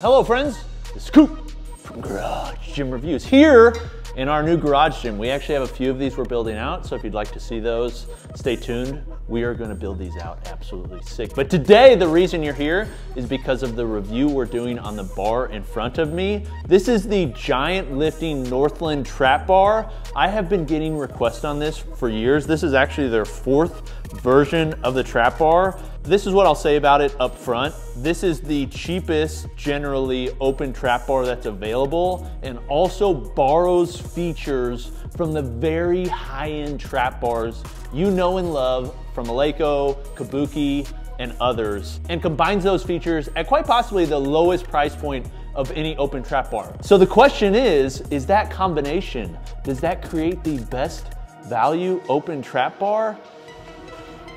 Hello friends, this is Coop from Garage Gym Reviews here in our new garage gym. We actually have a few of these we're building out, so if you'd like to see those, stay tuned. We are gonna build these out absolutely sick. But today, the reason you're here is because of the review we're doing on the bar in front of me. This is the giant lifting Northland trap bar. I have been getting requests on this for years. This is actually their 4th version of the trap bar. This is what I'll say about it up front. This is the cheapest, generally open trap bar that's available, and also borrows features from the very high-end trap bars you know and love from Eleiko, Kabuki, and others, and combines those features at quite possibly the lowest price point of any open trap bar. So the question is that combination, does that create the best value open trap bar?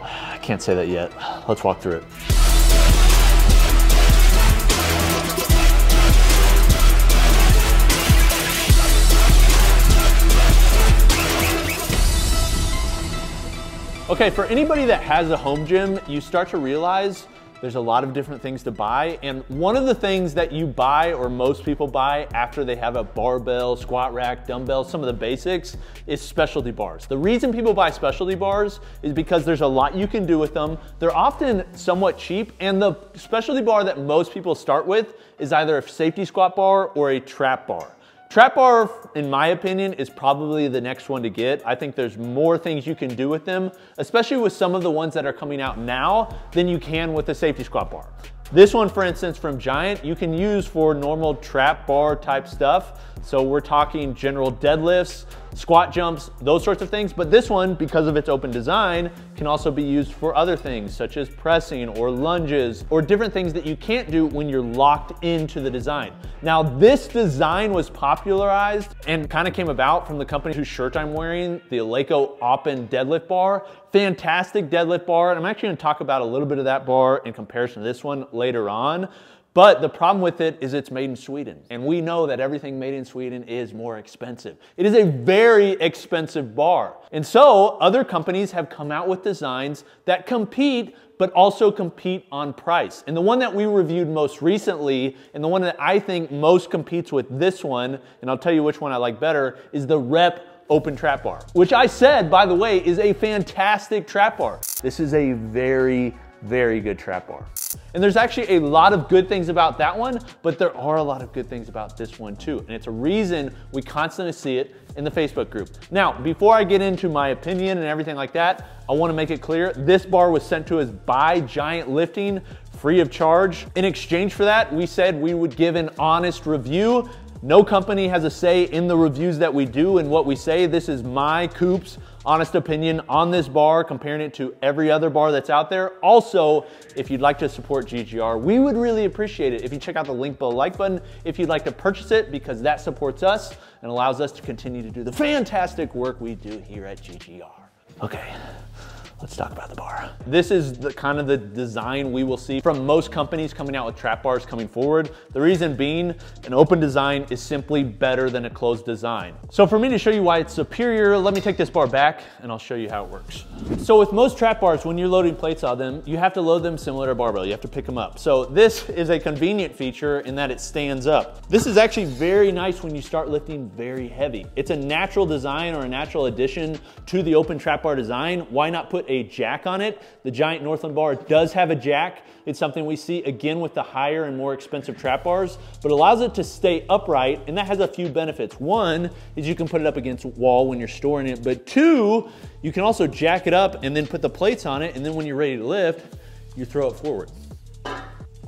I can't say that yet. Let's walk through it. Okay, for anybody that has a home gym, you start to realize there's a lot of different things to buy. And one of the things that you buy, or most people buy after they have a barbell, squat rack, dumbbells, some of the basics, is specialty bars. The reason people buy specialty bars is because there's a lot you can do with them. They're often somewhat cheap, and the specialty bar that most people start with is either a safety squat bar or a trap bar. Trap bar, in my opinion, is probably the next one to get. I think there's more things you can do with them, especially with some of the ones that are coming out now, than you can with the safety squat bar. This one, for instance, from Giant, you can use for normal trap bar type stuff. So we're talking general deadlifts, squat jumps, those sorts of things. But this one, because of its open design, can also be used for other things such as pressing or lunges or different things that you can't do when you're locked into the design. Now, this design was popularized and kind of came about from the company whose shirt I'm wearing, the Eleiko Open deadlift bar. Fantastic deadlift bar. And I'm actually going to talk about a little bit of that bar in comparison to this one later on. But the problem with it is it's made in Sweden. And we know that everything made in Sweden is more expensive. It is a very expensive bar. And so other companies have come out with designs that compete, but also compete on price. And the one that we reviewed most recently, and the one that I think most competes with this one, and I'll tell you which one I like better, is the Rep Open Trap Bar, which I said, by the way, is a fantastic trap bar. This is a very good trap bar. And there's actually a lot of good things about that one, but there are a lot of good things about this one too. And it's a reason we constantly see it in the Facebook group. Now, before I get into my opinion and everything like that, I want to make it clear, this bar was sent to us by Giant Lifting, free of charge. In exchange for that, we said we would give an honest review. No company has a say in the reviews that we do and what we say. This is my, Coop's, honest opinion on this bar, comparing it to every other bar that's out there. Also, if you'd like to support GGR, we would really appreciate it if you check out the link below, like button, if you'd like to purchase it, because that supports us and allows us to continue to do the fantastic work we do here at GGR. Okay. Let's talk about the bar. This is the kind of the design we will see from most companies coming out with trap bars coming forward. The reason being, an open design is simply better than a closed design. So for me to show you why it's superior, let me take this bar back and I'll show you how it works. So with most trap bars, when you're loading plates on them, you have to load them similar to a barbell. You have to pick them up. So this is a convenient feature in that it stands up. This is actually very nice when you start lifting very heavy. It's a natural design or a natural addition to the open trap bar design. Why not put a jack on it? The Giant Northland bar does have a jack. It's something we see again with the higher and more expensive trap bars, but allows it to stay upright, and that has a few benefits. One is you can put it up against a wall when you're storing it, but two, you can also jack it up and then put the plates on it, and then when you're ready to lift, you throw it forward.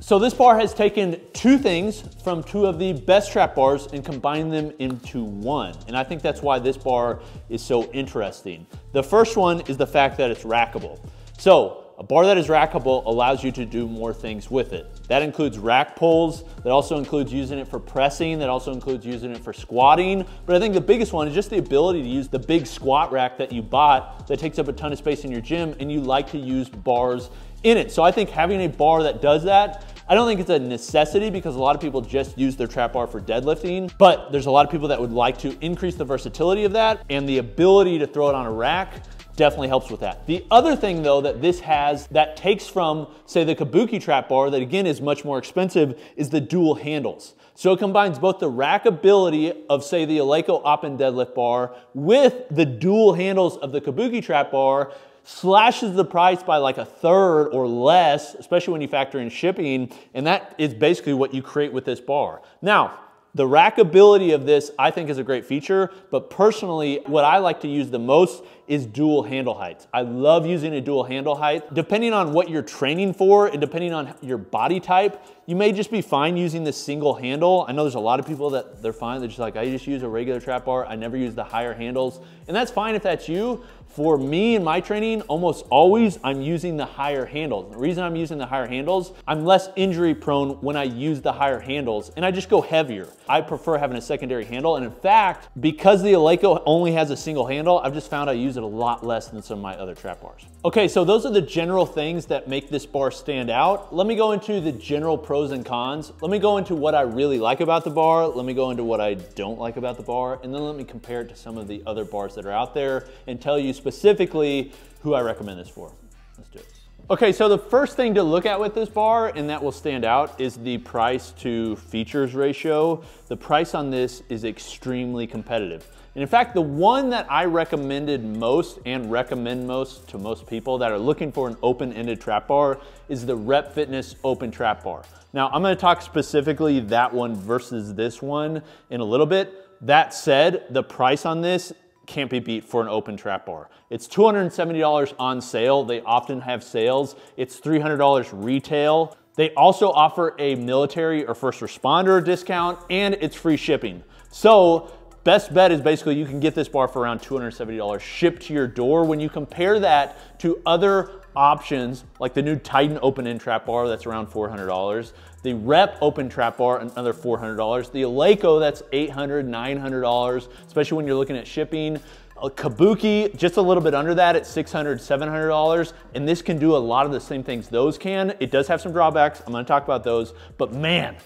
So this bar has taken two things from two of the best trap bars and combined them into one. And I think that's why this bar is so interesting. The first one is the fact that it's rackable. So a bar that is rackable allows you to do more things with it. That includes rack pulls, that also includes using it for pressing, that also includes using it for squatting. But I think the biggest one is just the ability to use the big squat rack that you bought that takes up a ton of space in your gym, and you like to use bars in it. So I think having a bar that does that, I don't think it's a necessity because a lot of people just use their trap bar for deadlifting, but there's a lot of people that would like to increase the versatility of that and the ability to throw it on a rack definitely helps with that. The other thing though that this has that takes from, say, the Kabuki trap bar, that again is much more expensive, is the dual handles. So it combines both the rackability of, say, the Eleiko op and deadlift bar with the dual handles of the Kabuki trap bar, slashes the price by like a third or less, especially when you factor in shipping, and that is basically what you create with this bar. Now, the rackability of this, I think, is a great feature, but personally, what I like to use the most is dual handle heights. I love using a dual handle height. Depending on what you're training for and depending on your body type, you may just be fine using this single handle. I know there's a lot of people that they're fine. They're just like, I just use a regular trap bar. I never use the higher handles. And that's fine if that's you. For me in my training, almost always I'm using the higher handles. The reason I'm using the higher handles, I'm less injury prone when I use the higher handles and I just go heavier. I prefer having a secondary handle. And in fact, because the Eleiko only has a single handle, I've just found I use it a lot less than some of my other trap bars. Okay, so those are the general things that make this bar stand out. Let me go into the general pros and cons. Let me go into what I really like about the bar. Let me go into what I don't like about the bar. And then let me compare it to some of the other bars that are out there and tell you specifically who I recommend this for. Let's do it. Okay, so the first thing to look at with this bar, and that will stand out, is the price to features ratio. The price on this is extremely competitive. And in fact, the one that I recommended most and recommend most to most people that are looking for an open-ended trap bar is the Rep Fitness Open Trap Bar. Now, I'm gonna talk specifically that one versus this one in a little bit. That said, the price on this can't be beat for an open trap bar. It's $270 on sale. They often have sales. It's $300 retail. They also offer a military or first responder discount, and it's free shipping. So best bet is basically you can get this bar for around $270 shipped to your door. When you compare that to other options like the new Titan open end trap bar, that's around $400. The Rep open trap bar, another $400. The Eleiko, that's $800, $900, especially when you're looking at shipping. A Kabuki, just a little bit under that at $600, $700. And this can do a lot of the same things those can. It does have some drawbacks. I'm gonna talk about those, but man,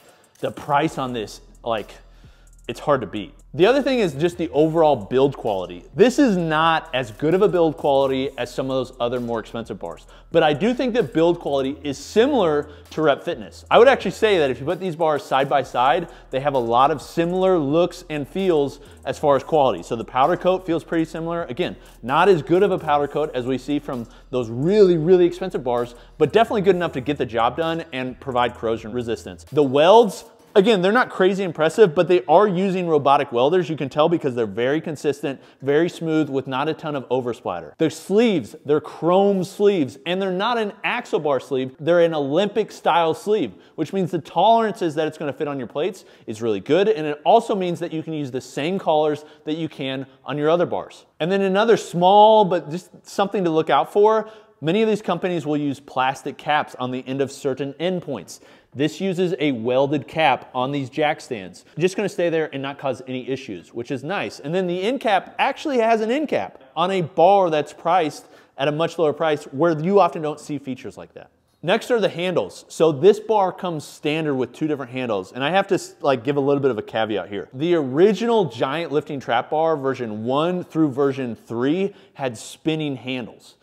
the price on this, like, it's hard to beat. The other thing is just the overall build quality. This is not as good of a build quality as some of those other more expensive bars, but I do think that build quality is similar to Rep Fitness. I would actually say that if you put these bars side by side, they have a lot of similar looks and feels as far as quality. So the powder coat feels pretty similar. Again, not as good of a powder coat as we see from those really, really expensive bars, but definitely good enough to get the job done and provide corrosion resistance. The welds, again, they're not crazy impressive, but they are using robotic welders. You can tell because they're very consistent, very smooth with not a ton of oversplatter. Their sleeves, they're chrome sleeves, and they're not an axle bar sleeve. They're an Olympic style sleeve, which means the tolerances that it's gonna fit on your plates is really good. And it also means that you can use the same collars that you can on your other bars. And then another small, but just something to look out for, many of these companies will use plastic caps on the end of certain endpoints. This uses a welded cap on these jack stands. Just gonna stay there and not cause any issues, which is nice. And then the end cap actually has an end cap on a bar that's priced at a much lower price where you often don't see features like that. Next are the handles. So this bar comes standard with two different handles, and I have to give a little bit of a caveat here. The original giant lifting trap bar, version 1 through version 3, had spinning handles.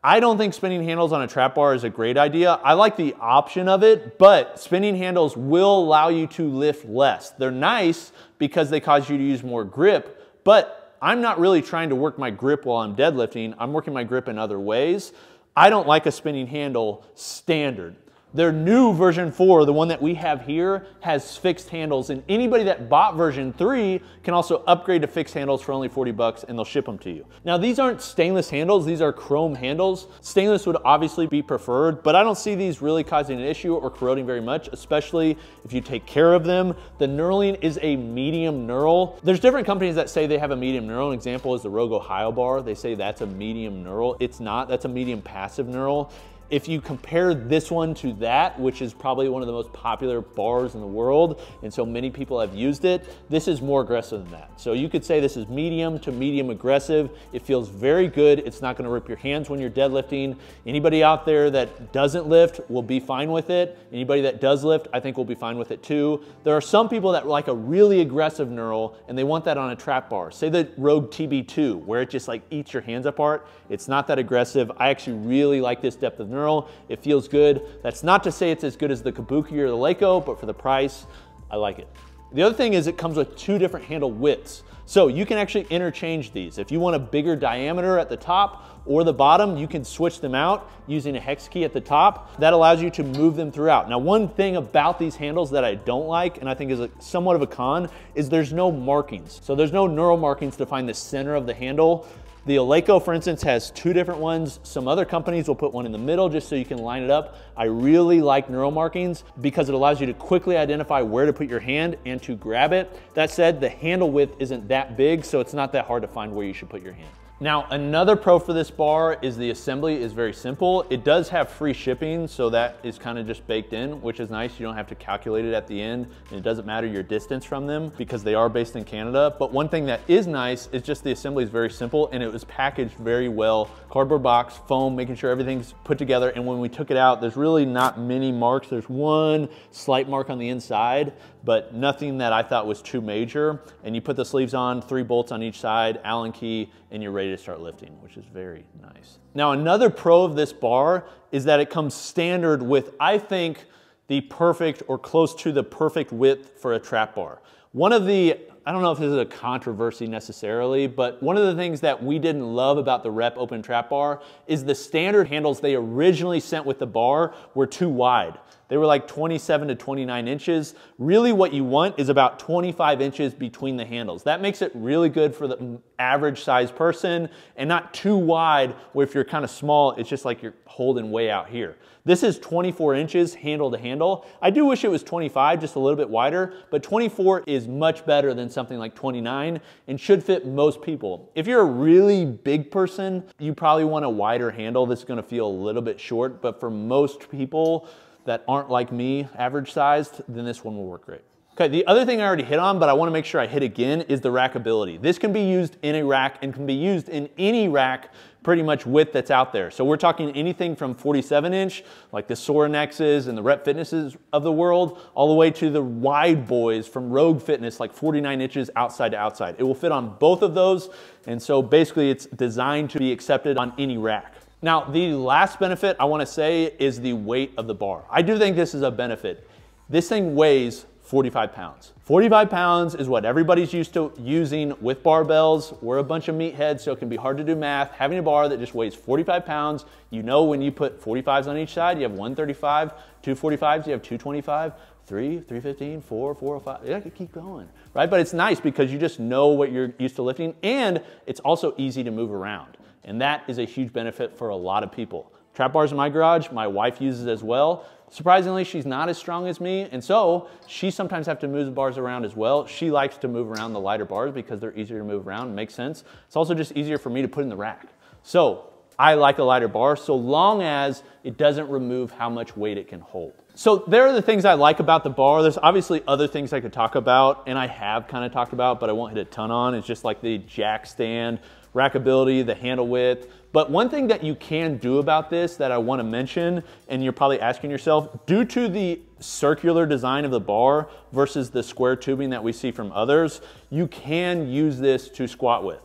I don't think spinning handles on a trap bar is a great idea. I like the option of it, but spinning handles will allow you to lift less. They're nice because they cause you to use more grip, but I'm not really trying to work my grip while I'm deadlifting. I'm working my grip in other ways. I don't like a spinning handle standard. Their new version 4, the one that we have here, has fixed handles, and anybody that bought version 3 can also upgrade to fixed handles for only 40 bucks and they'll ship them to you. Now these aren't stainless handles, these are chrome handles. Stainless would obviously be preferred, but I don't see these really causing an issue or corroding very much, especially if you take care of them. The knurling is a medium knurl. There's different companies that say they have a medium knurl. An example is the Rogue Ohio bar. They say that's a medium knurl. It's not, that's a medium passive knurl. If you compare this one to that, which is probably one of the most popular bars in the world, and so many people have used it, this is more aggressive than that. So you could say this is medium to medium aggressive. It feels very good. It's not gonna rip your hands when you're deadlifting. Anybody out there that doesn't lift will be fine with it. Anybody that does lift, I think will be fine with it too. There are some people that like a really aggressive knurl and they want that on a trap bar. Say the Rogue TB2, where it just like eats your hands apart. It's not that aggressive. I actually really like this depth of knurl. It feels good. That's not to say it's as good as the Kabuki or the Leiko, but for the price, I like it. The other thing is it comes with 2 different handle widths. So you can actually interchange these. If you want a bigger diameter at the top or the bottom, you can switch them out using a hex key at the top. That allows you to move them throughout. Now, one thing about these handles that I don't like, and I think is somewhat of a con, is there's no markings. So there's no knurl markings to find the center of the handle. The Leiko, for instance, has 2 different ones. Some other companies will put one in the middle just so you can line it up. I really like knurl markings because it allows you to quickly identify where to put your hand and to grab it. That said, the handle width isn't that big, so it's not that hard to find where you should put your hand. Now, another pro for this bar is the assembly is very simple. It does have free shipping, so that is kind of just baked in, which is nice. You don't have to calculate it at the end, and it doesn't matter your distance from them because they are based in Canada. But one thing that is nice is just the assembly is very simple, and it was packaged very well. Cardboard box, foam, making sure everything's put together. And when we took it out, there's really not many marks. There's one slight mark on the inside, but nothing that I thought was too major. And you put the sleeves on, 3 bolts on each side, Allen key, and you're ready to start lifting, which is very nice. Now, another pro of this bar is that it comes standard with, I think, the perfect or close to the perfect width for a trap bar. One of the, I don't know if this is a controversy necessarily, but one of the things that we didn't love about the Rep Open Trap Bar is the standard handles they originally sent with the bar were too wide. They were like 27 to 29 inches. Really what you want is about 25 inches between the handles. That makes it really good for the average size person and not too wide where if you're kind of small, it's just like you're holding way out here. This is 24 inches handle to handle. I do wish it was 25, just a little bit wider, but 24 is much better than something like 29 and should fit most people. If you're a really big person, you probably want a wider handle that's gonna feel a little bit short, but for most people that aren't like me, average sized, then this one will work great. Okay, the other thing I already hit on, but I wanna make sure I hit again, is the rackability. This can be used in a rack and can be used in any rack pretty much width that's out there. So we're talking anything from 47 inch, like the Soranexes and the Rep Fitnesses of the world, all the way to the wide boys from Rogue Fitness, like 49 inches outside to outside. It will fit on both of those, and so basically it's designed to be accepted on any rack. Now, the last benefit I wanna say is the weight of the bar. I do think this is a benefit. This thing weighs 45 pounds. 45 pounds is what everybody's used to using with barbells. We're a bunch of meatheads, so it can be hard to do math. Having a bar that just weighs 45 pounds, you know when you put 45s on each side, you have 135, 245s, you have 225, 3, 315, 4, 405, yeah, I could keep going, right? But it's nice because you just know what you're used to lifting, and it's also easy to move around. And that is a huge benefit for a lot of people. Trap bars in my garage, my wife uses as well. Surprisingly, she's not as strong as me, and so she sometimes has to move the bars around as well. She likes to move around the lighter bars because they're easier to move around, makes sense. It's also just easier for me to put in the rack. So I like a lighter bar so long as it doesn't remove how much weight it can hold. So there are the things I like about the bar. There's obviously other things I could talk about, and I have kind of talked about, but I won't hit a ton on. It's just like the jack stand, rackability, the handle width. But one thing that you can do about this that I want to mention, and you're probably asking yourself, due to the circular design of the bar versus the square tubing that we see from others, you can use this to squat with.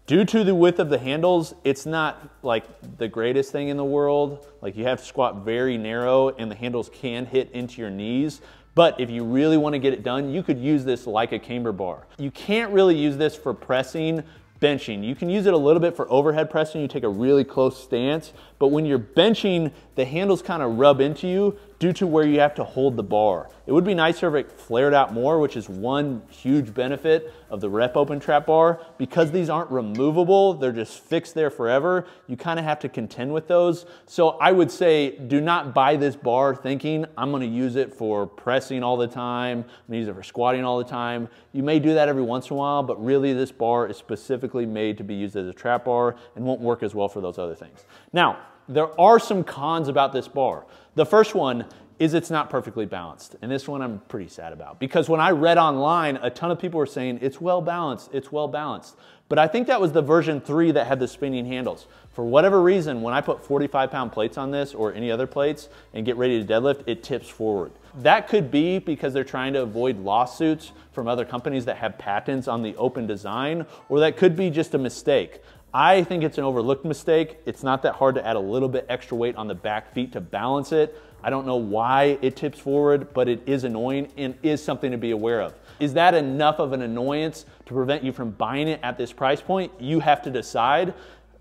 Due to the width of the handles, it's not like the greatest thing in the world. Like you have to squat very narrow and the handles can hit into your knees. But if you really want to get it done, you could use this like a camber bar. You can't really use this for pressing, benching. You can use it a little bit for overhead pressing. You take a really close stance, but when you're benching, the handles kind of rub into you due to where you have to hold the bar. It would be nicer if it flared out more, which is one huge benefit of the Rep Open Trap Bar. Because these aren't removable, they're just fixed there forever, you kind of have to contend with those. So I would say do not buy this bar thinking I'm gonna use it for pressing all the time, I'm gonna use it for squatting all the time. You may do that every once in a while, but really this bar is specifically made to be used as a trap bar and won't work as well for those other things. Now, there are some cons about this bar. The first one is it's not perfectly balanced. And this one I'm pretty sad about, because when I read online, a ton of people were saying it's well balanced, it's well balanced. But I think that was the version 3 that had the spinning handles. For whatever reason, when I put 45-pound plates on this or any other plates and get ready to deadlift, it tips forward. That could be because they're trying to avoid lawsuits from other companies that have patents on the open design, or that could be just a mistake. I think it's an overlooked mistake. It's not that hard to add a little bit extra weight on the back feet to balance it. I don't know why it tips forward, but it is annoying and is something to be aware of. Is that enough of an annoyance to prevent you from buying it at this price point? You have to decide.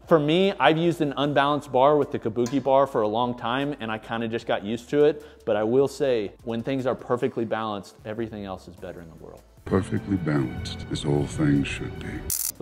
For me, I've used an unbalanced bar with the Kabuki bar for a long time, and I kind of just got used to it. But I will say, when things are perfectly balanced, everything else is better in the world. Perfectly balanced, as all things should be.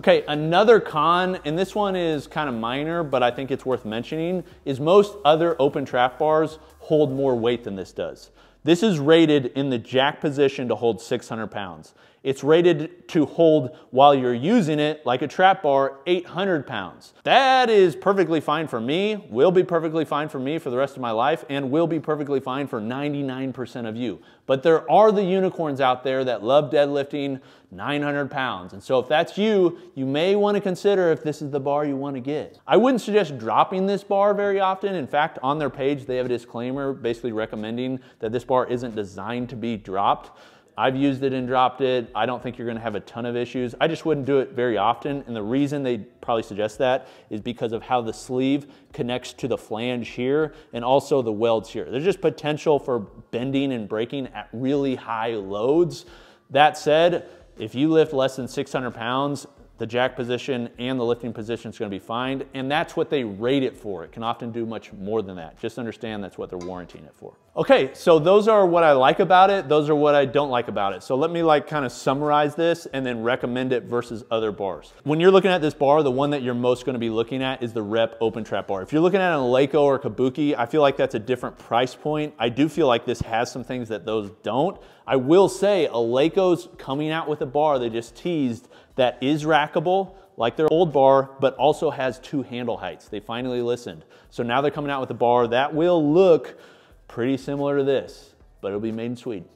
Okay, another con, and this one is kind of minor, but I think it's worth mentioning, is most other open trap bars hold more weight than this does. This is rated in the jack position to hold 600 pounds. It's rated to hold, while you're using it, like a trap bar, 800 pounds. That is perfectly fine for me, will be perfectly fine for me for the rest of my life, and will be perfectly fine for 99% of you. But there are the unicorns out there that love deadlifting 900 pounds. And so if that's you, you may want to consider if this is the bar you want to get. I wouldn't suggest dropping this bar very often. In fact, on their page, they have a disclaimer basically recommending that this bar isn't designed to be dropped. I've used it and dropped it. I don't think you're gonna have a ton of issues. I just wouldn't do it very often. And the reason they probably suggest that is because of how the sleeve connects to the flange here and also the welds here. There's just potential for bending and breaking at really high loads. That said, if you lift less than 600 pounds, the jack position and the lifting position is going to be fine, and that's what they rate it for. It can often do much more than that. Just understand that's what they're warranting it for. Okay, so those are what I like about it. Those are what I don't like about it. So let me kind of summarize this and then recommend it versus other bars. When you're looking at this bar, the one that you're most going to be looking at is the Rep Open Trap Bar. If you're looking at a Eleiko or Kabuki, I feel like that's a different price point. I do feel like this has some things that those don't. I will say Eleiko's coming out with a bar they just teased that is rackable, like their old bar, but also has 2 handle heights. They finally listened. So now they're coming out with a bar that will look pretty similar to this, but it'll be made in Sweden.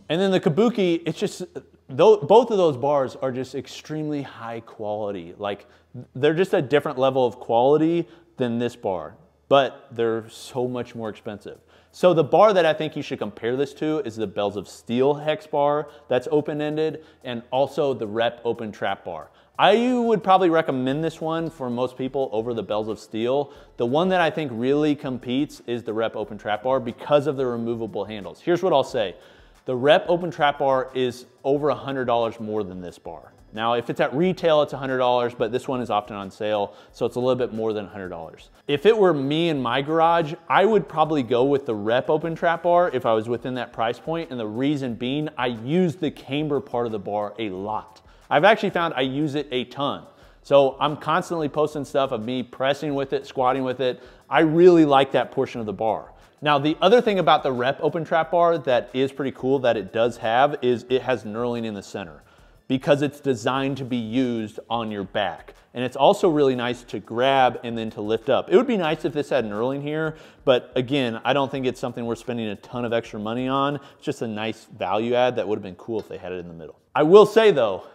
And then the Kabuki, it's just, both of those bars are just extremely high quality. Like, they're just a different level of quality than this bar, but they're so much more expensive. So the bar that I think you should compare this to is the Bells of Steel hex bar that's open-ended, and also the Rep Open Trap Bar. I would probably recommend this one for most people over the Bells of Steel. The one that I think really competes is the Rep Open Trap Bar because of the removable handles. Here's what I'll say. The Rep Open Trap Bar is over $100 more than this bar. Now, if it's at retail, it's $100, but this one is often on sale, so it's a little bit more than $100. If it were me in my garage, I would probably go with the Rep Open Trap Bar if I was within that price point, and the reason being, I use the camber part of the bar a lot. I've actually found I use it a ton. So I'm constantly posting stuff of me pressing with it, squatting with it. I really like that portion of the bar. Now, the other thing about the Rep Open Trap Bar that is pretty cool that it does have is it has knurling in the center, because it's designed to be used on your back. And it's also really nice to grab and then to lift up. It would be nice if this had knurling here, but again, I don't think it's something we're spending a ton of extra money on. It's just a nice value add that would have been cool if they had it in the middle. I will say though,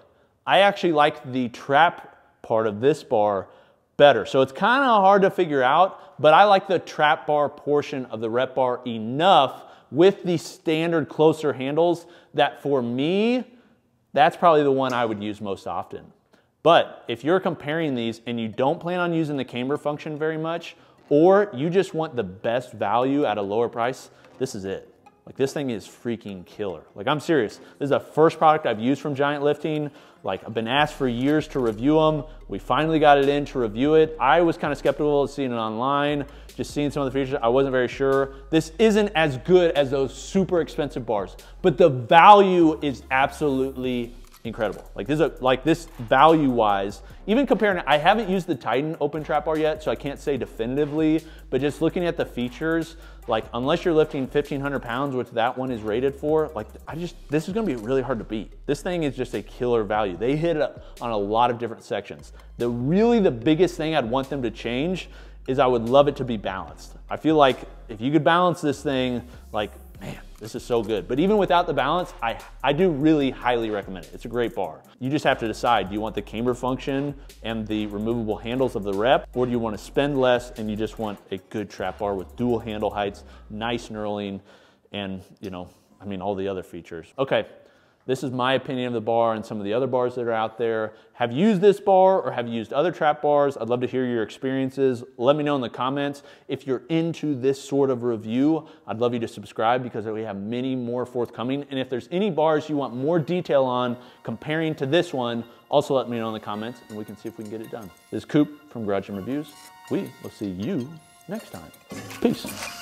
I actually like the trap part of this bar better. So it's kind of hard to figure out, but I like the trap bar portion of the Rep bar enough with the standard closer handles that for me, that's probably the one I would use most often. But if you're comparing these and you don't plan on using the camber function very much, or you just want the best value at a lower price, this is it. Like, this thing is freaking killer. Like, I'm serious. This is the first product I've used from Giant Lifting. Like, I've been asked for years to review them. We finally got it in to review it. I was kind of skeptical of seeing it online, just seeing some of the features. I wasn't very sure. This isn't as good as those super expensive bars, but the value is absolutely incredible. Like, this value-wise, even comparing, I haven't used the Titan Open Trap Bar yet, so I can't say definitively, but just looking at the features, like, unless you're lifting 1,500 pounds, which that one is rated for, like, this is gonna be really hard to beat. This thing is just a killer value. They hit it on a lot of different sections. Really the biggest thing I'd want them to change is I would love it to be balanced. I feel like if you could balance this thing, like, man, this is so good. But even without the balance, I do really highly recommend it. It's a great bar. You just have to decide, do you want the camber function and the removable handles of the rep, or do you want to spend less and you just want a good trap bar with dual handle heights, nice knurling, and I mean, all the other features. Okay, this is my opinion of the bar and some of the other bars that are out there. Have you used this bar or have you used other trap bars? I'd love to hear your experiences. Let me know in the comments. If you're into this sort of review, I'd love you to subscribe because we have many more forthcoming. And if there's any bars you want more detail on comparing to this one, also let me know in the comments and we can see if we can get it done. This is Coop from Garage Gym Reviews. We will see you next time. Peace.